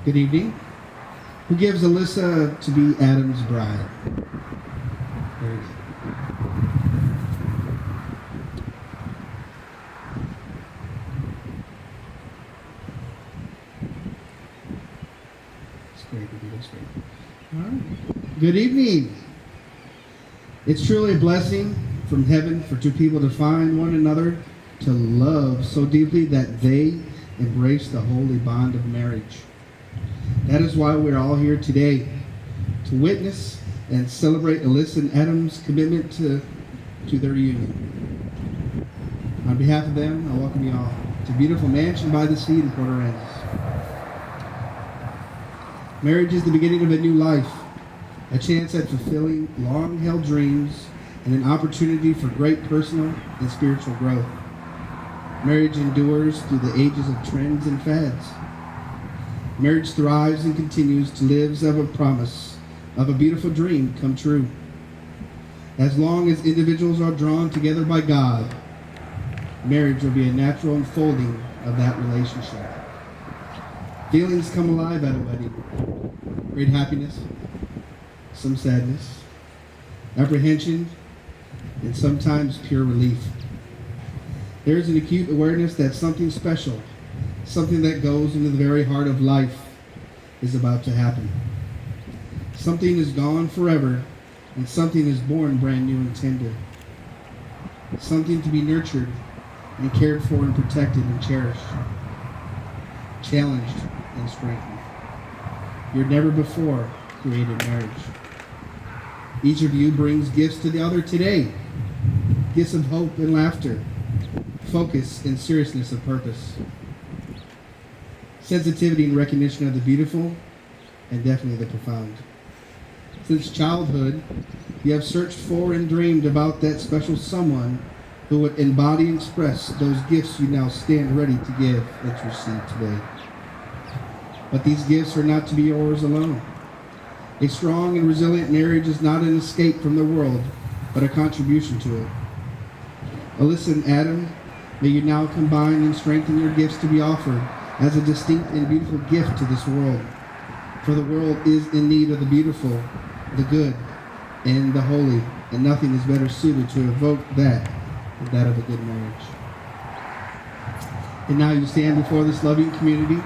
Good evening. Who gives Alyssa to be Adam's bride? Very good. That's great. That's great. All right. Good evening. It's truly a blessing from heaven for two people to find one another, to love so deeply that they embrace the holy bond of marriage. That is why we're all here today, to witness and celebrate Alyssa and Adam's commitment to their union. On behalf of them, I welcome you all to a beautiful mansion by the sea in Port Aransas. Marriage is the beginning of a new life, a chance at fulfilling long-held dreams, and an opportunity for great personal and spiritual growth. Marriage endures through the ages of trends and fads. Marriage thrives and continues to live of a promise of a beautiful dream come true. As long as individuals are drawn together by God, marriage will be a natural unfolding of that relationship. Feelings come alive at a wedding. Great happiness, some sadness, apprehension, and sometimes pure relief. There is an acute awareness that something special, something that goes into the very heart of life, is about to happen. Something is gone forever, and something is born brand new and tender. Something to be nurtured and cared for and protected and cherished, challenged and strengthened. Your never before created marriage. Each of you brings gifts to the other today, gifts of hope and laughter, focus and seriousness of purpose, sensitivity and recognition of the beautiful, and definitely the profound. Since childhood, you have searched for and dreamed about that special someone who would embody and express those gifts you now stand ready to give and to receive today. But these gifts are not to be yours alone. A strong and resilient marriage is not an escape from the world, but a contribution to it. Alyssa and Adam, may you now combine and strengthen your gifts to be offered as a distinct and beautiful gift to this world. For the world is in need of the beautiful, the good, and the holy, and nothing is better suited to evoke that than that of a good marriage. And now you stand before this loving community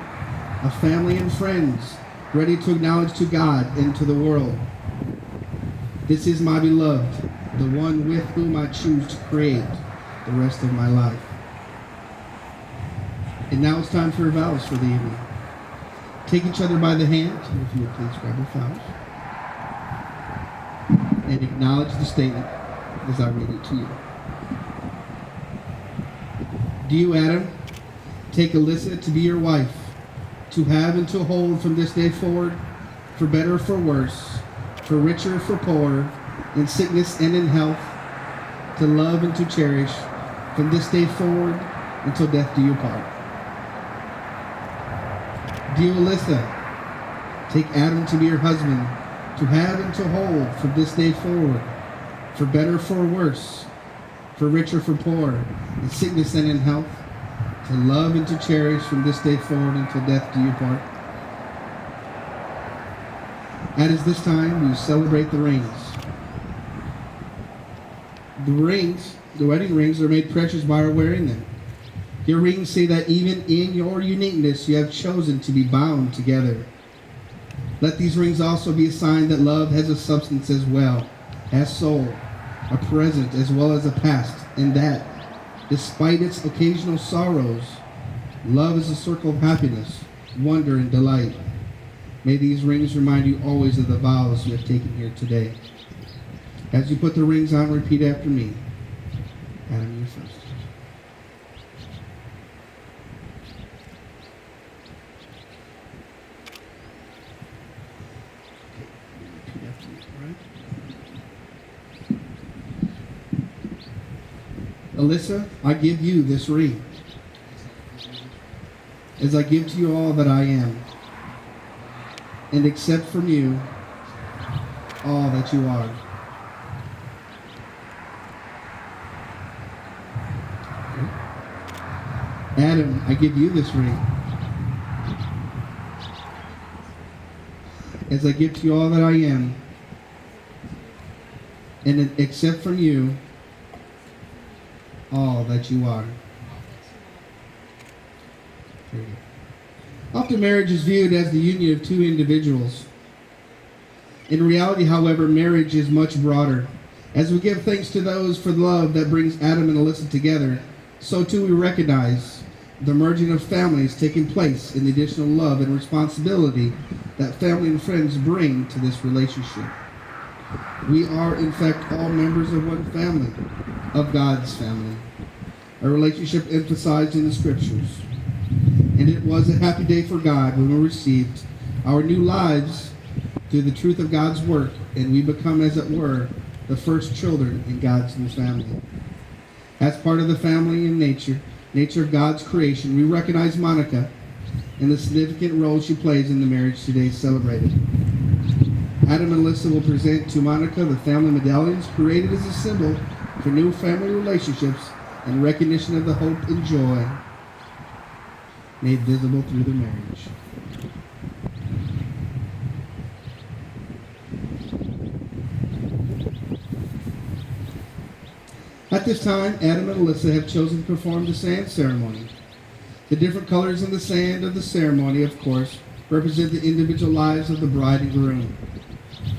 of family and friends, ready to acknowledge to God and to the world, this is my beloved, the one with whom I choose to create the rest of my life. And now it's time for your vows for the evening. Take each other by the hand, if you would please grab your vows, and acknowledge the statement as I read it to you. Do you, Adam, take Alyssa to be your wife, to have and to hold from this day forward, for better or for worse, for richer or for poorer, in sickness and in health, to love and to cherish, from this day forward until death do you part? Do you, Alyssa, take Adam to be your husband, to have and to hold from this day forward, for better or for worse, for richer or for poorer, in sickness and in health, to love and to cherish from this day forward until death do you part? As this time, we celebrate the rings. The wedding rings are made precious by our wearing them. Your rings say that even in your uniqueness, you have chosen to be bound together. Let these rings also be a sign that love has a substance as well as soul, a present as well as a past, and that, despite its occasional sorrows, love is a circle of happiness, wonder, and delight. May these rings remind you always of the vows you have taken here today. As you put the rings on, repeat after me. Adam, you first. Repeat after me, all right? Alyssa, I give you this ring, as I give to you all that I am, and accept from you all that you are. Adam, I give you this ring, as I give to you all that I am, and accept from you all that you are. Often marriage is viewed as the union of two individuals. In reality, however, marriage is much broader. As we give thanks to those for the love that brings Adam and Alyssa together, so too we recognize the merging of families taking place in the additional love and responsibility that family and friends bring to this relationship. We are, in fact, all members of one family, of God's family, a relationship emphasized in the Scriptures. And it was a happy day for God when we received our new lives through the truth of God's work, and we become, as it were, the first children in God's new family. As part of the family and nature of God's creation, we recognize Monica and the significant role she plays in the marriage today celebrated. Adam and Alyssa will present to Monica the family medallions created as a symbol for new family relationships and recognition of the hope and joy made visible through the marriage. At this time, Adam and Alyssa have chosen to perform the sand ceremony. The different colors in the sand of the ceremony, of course, represent the individual lives of the bride and groom.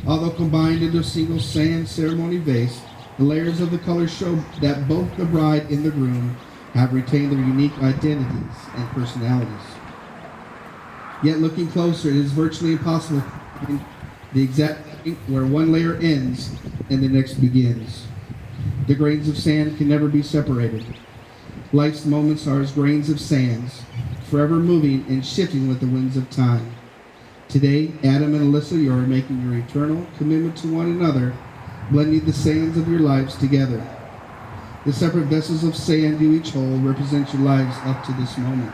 Although combined into a single sand ceremony vase, the layers of the colors show that both the bride and the groom have retained their unique identities and personalities. Yet looking closer, it is virtually impossible to find the exact point where one layer ends and the next begins. The grains of sand can never be separated. Life's moments are as grains of sands, forever moving and shifting with the winds of time. Today, Adam and Alyssa, you are making your eternal commitment to one another, blending the sands of your lives together. The separate vessels of sand you each hold represent your lives up to this moment.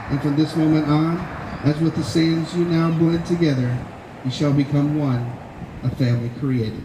And from this moment on, as with the sands you now blend together, you shall become one, a family created.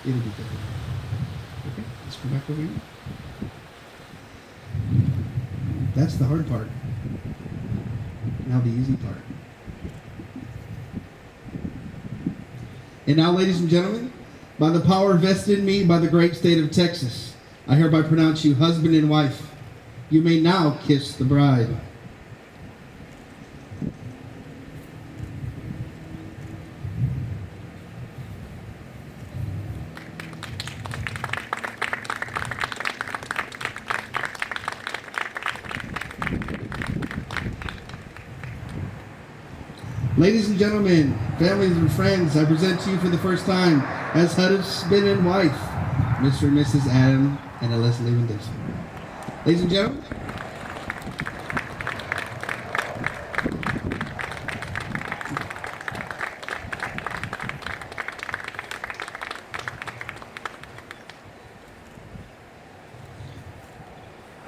It'll be good. Okay, let's go back over here. That's the hard part. Now the easy part. And now, ladies and gentlemen, by the power vested in me by the great state of Texas, I hereby pronounce you husband and wife. You may now kiss the bride. Ladies and gentlemen, families and friends, I present to you for the first time as husband and wife, Mr. and Mrs. Adam and Alyssa Lewandowski. Ladies and gentlemen.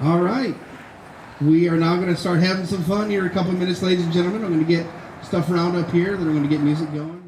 All right. We are now going to start having some fun here in a couple of minutes, ladies and gentlemen. I'm going to get stuff around up here, then we're going to get music going.